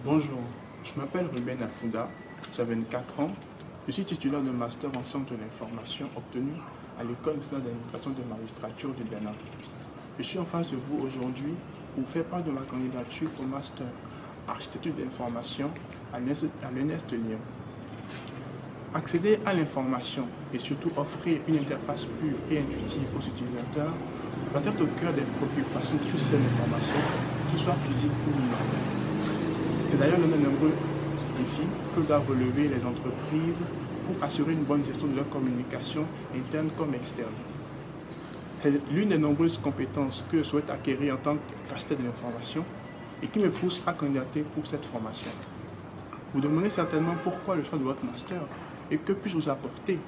Bonjour, je m'appelle Ruben Afouda, j'ai 24 ans, je suis titulaire de master en sciences de l'information obtenu à l'École nationale d'administration de magistrature du Bénin. Je suis en face de vous aujourd'hui pour faire part de ma candidature au master architecture de l'information à l'ENS de Lyon. Accéder à l'information et surtout offrir une interface pure et intuitive aux utilisateurs doit être au cœur des préoccupations de tout système d'information, qu'il soit physique ou numérique. C'est d'ailleurs l'un des nombreux défis que doivent relever les entreprises pour assurer une bonne gestion de leur communication interne comme externe. C'est l'une des nombreuses compétences que je souhaite acquérir en tant qu'architecte de l'information et qui me pousse à candidater pour cette formation. Vous demandez certainement pourquoi le choix de votre master et que puis-je vous apporter.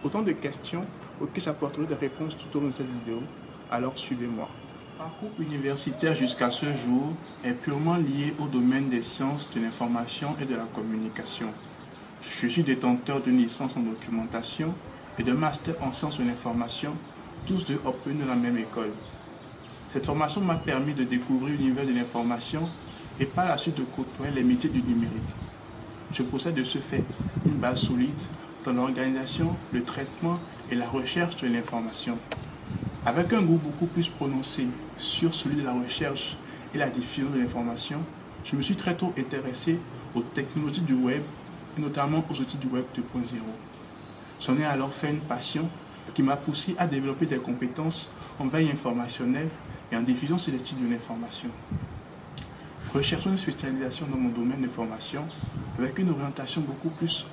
Autant de questions auxquelles j'apporterai des réponses tout au long de cette vidéo, alors suivez-moi. Mon parcours universitaire jusqu'à ce jour est purement lié au domaine des sciences de l'information et de la communication. Je suis détenteur d'une licence en documentation et d'un master en sciences de l'information, tous deux obtenus de la même école. Cette formation m'a permis de découvrir l'univers de l'information et par la suite de côtoyer les métiers du numérique. Je possède de ce fait une base solide dans l'organisation, le traitement et la recherche de l'information. Avec un goût beaucoup plus prononcé sur celui de la recherche et la diffusion de l'information, je me suis très tôt intéressé aux technologies du web et notamment aux outils du web 2.0. J'en ai alors fait une passion qui m'a poussé à développer des compétences en veille informationnelle et en diffusion sélective de l'information. Recherchons une spécialisation dans mon domaine de formation avec une orientation beaucoup plus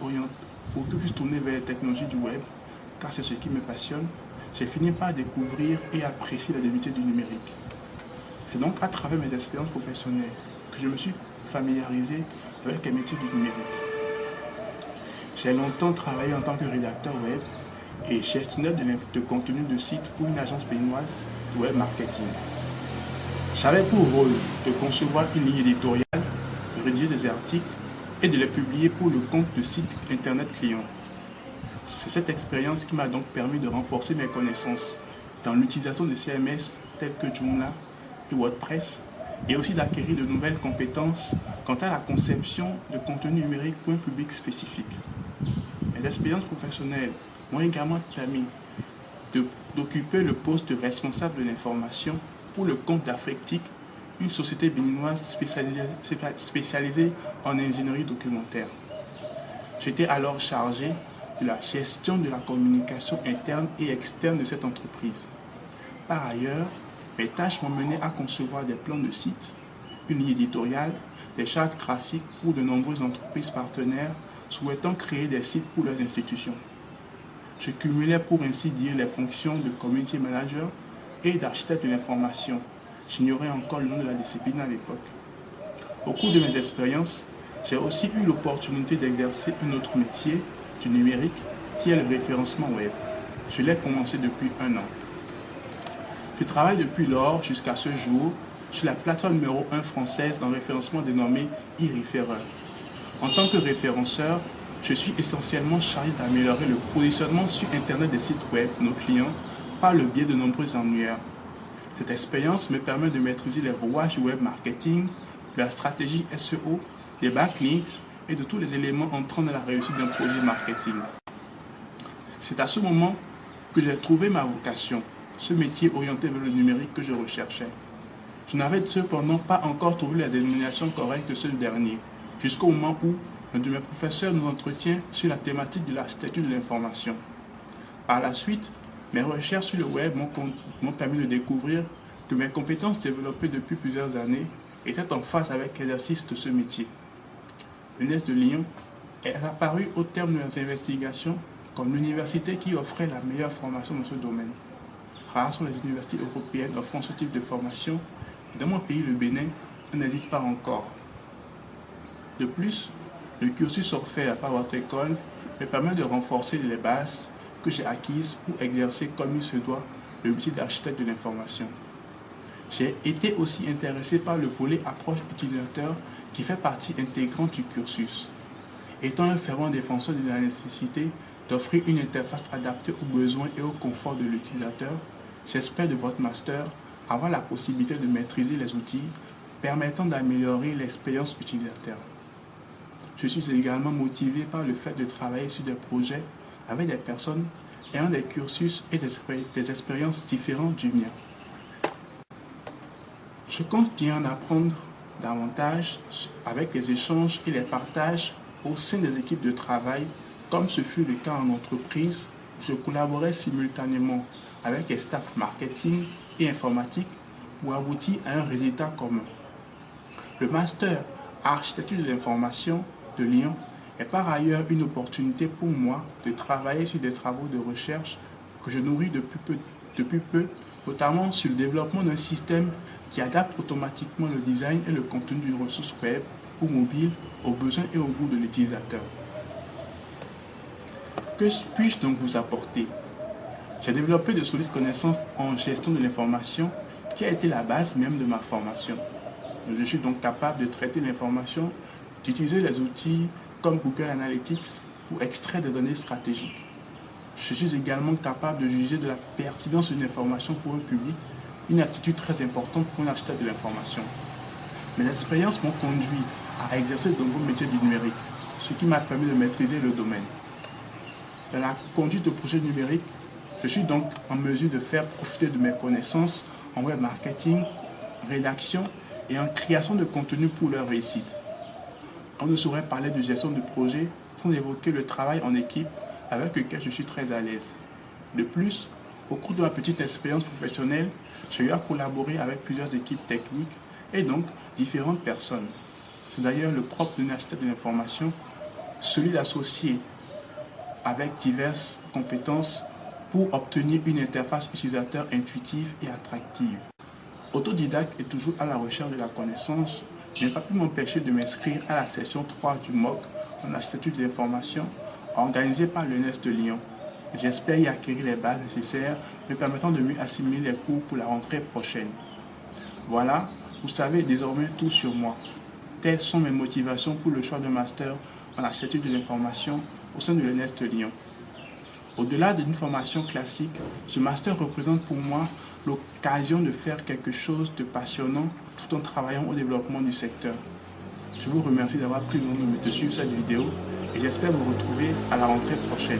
tournée vers les technologies du web, car c'est ce qui me passionne. J'ai fini par découvrir et apprécier la métier du numérique. C'est donc à travers mes expériences professionnelles que je me suis familiarisé avec les métiers du numérique. J'ai longtemps travaillé en tant que rédacteur web et gestionnaire de contenu de site pour une agence béninoise de web marketing. J'avais pour rôle de concevoir une ligne éditoriale, de rédiger des articles et de les publier pour le compte de site internet client. C'est cette expérience qui m'a donc permis de renforcer mes connaissances dans l'utilisation de CMS tels que Joomla et WordPress et aussi d'acquérir de nouvelles compétences quant à la conception de contenu numérique pour un public spécifique. Mes expériences professionnelles m'ont également permis d'occuper le poste de responsable de l'information pour le compte d'Affectic, une société béninoise spécialisée en ingénierie documentaire. J'étais alors chargé de la gestion de la communication interne et externe de cette entreprise. Par ailleurs, mes tâches m'ont mené à concevoir des plans de site, une ligne éditoriale, des chartes graphiques pour de nombreuses entreprises partenaires souhaitant créer des sites pour leurs institutions. Je cumulais pour ainsi dire les fonctions de community manager et d'architecte de l'information. J'ignorais encore le nom de la discipline à l'époque. Au cours de mes expériences, j'ai aussi eu l'opportunité d'exercer un autre métier du numérique qui est le référencement web. Je l'ai commencé depuis 1 an. Je travaille depuis lors jusqu'à ce jour sur la plateforme numéro 1 française en référencement dénommée e-Référeur. En tant que référenceur, je suis essentiellement chargé d'améliorer le positionnement sur Internet des sites web de nos clients par le biais de nombreux annuaires. Cette expérience me permet de maîtriser les rouages du web marketing, de la stratégie SEO, des backlinks et de tous les éléments entrant dans la réussite d'un projet marketing. C'est à ce moment que j'ai trouvé ma vocation, ce métier orienté vers le numérique que je recherchais. Je n'avais cependant pas encore trouvé la dénomination correcte de ce dernier, jusqu'au moment où un de mes professeurs nous entretient sur la thématique de l'architecture de l'information. Par la suite, mes recherches sur le web m'ont permis de découvrir que mes compétences développées depuis plusieurs années étaient en phase avec l'exercice de ce métier. L'ENS de Lyon est apparu au terme de mes investigations comme l'université qui offrait la meilleure formation dans ce domaine. Rares sont les universités européennes offrant ce type de formation. Dans mon pays, le Bénin, on n'hésite pas encore. De plus, le cursus offert par votre école me permet de renforcer les bases que j'ai acquises pour exercer comme il se doit le métier d'architecte de l'information. J'ai été aussi intéressé par le volet approche utilisateur qui fait partie intégrante du cursus. Étant un fervent défenseur de la nécessité d'offrir une interface adaptée aux besoins et au confort de l'utilisateur, j'espère de votre master avoir la possibilité de maîtriser les outils permettant d'améliorer l'expérience utilisateur. Je suis également motivé par le fait de travailler sur des projets avec des personnes ayant des cursus et des expériences différentes du mien. Je compte bien en apprendre davantage avec les échanges et les partages au sein des équipes de travail, comme ce fut le cas en entreprise où je collaborais simultanément avec les staffs marketing et informatique pour aboutir à un résultat commun. Le master Architecture de l'information de Lyon est par ailleurs une opportunité pour moi de travailler sur des travaux de recherche que je nourris depuis peu, notamment sur le développement d'un système qui adapte automatiquement le design et le contenu d'une ressource web ou mobile aux besoins et aux goûts de l'utilisateur. Que puis-je donc vous apporter? J'ai développé de solides connaissances en gestion de l'information qui a été la base même de ma formation. Je suis donc capable de traiter l'information, d'utiliser les outils comme Google Analytics pour extraire des données stratégiques. Je suis également capable de juger de la pertinence d'une information pour un public, une aptitude très importante pour un architecte de l'information. Mes expériences m'ont conduit à exercer de nombreux métiers du numérique, ce qui m'a permis de maîtriser le domaine. Dans la conduite de projets numériques, je suis donc en mesure de faire profiter de mes connaissances en web marketing, rédaction et en création de contenu pour leur réussite. On ne saurait parler de gestion de projet sans évoquer le travail en équipe avec lequel je suis très à l'aise. De plus, au cours de ma petite expérience professionnelle, j'ai eu à collaborer avec plusieurs équipes techniques et donc différentes personnes. C'est d'ailleurs le propre d'un architecte de l'information, celui d'associer avec diverses compétences pour obtenir une interface utilisateur intuitive et attractive. Autodidacte et toujours à la recherche de la connaissance, je n'ai pas pu m'empêcher de m'inscrire à la session 3 du MOOC en architecture de l'information organisée par l'ENS de Lyon. J'espère y acquérir les bases nécessaires me permettant de mieux assimiler les cours pour la rentrée prochaine. Voilà, vous savez désormais tout sur moi. Telles sont mes motivations pour le choix de master en architecture de l'information au sein de l'ENS de Lyon. Au-delà d'une formation classique, ce master représente pour moi l'occasion de faire quelque chose de passionnant tout en travaillant au développement du secteur. Je vous remercie d'avoir pris le temps de suivre cette vidéo et j'espère vous retrouver à la rentrée prochaine.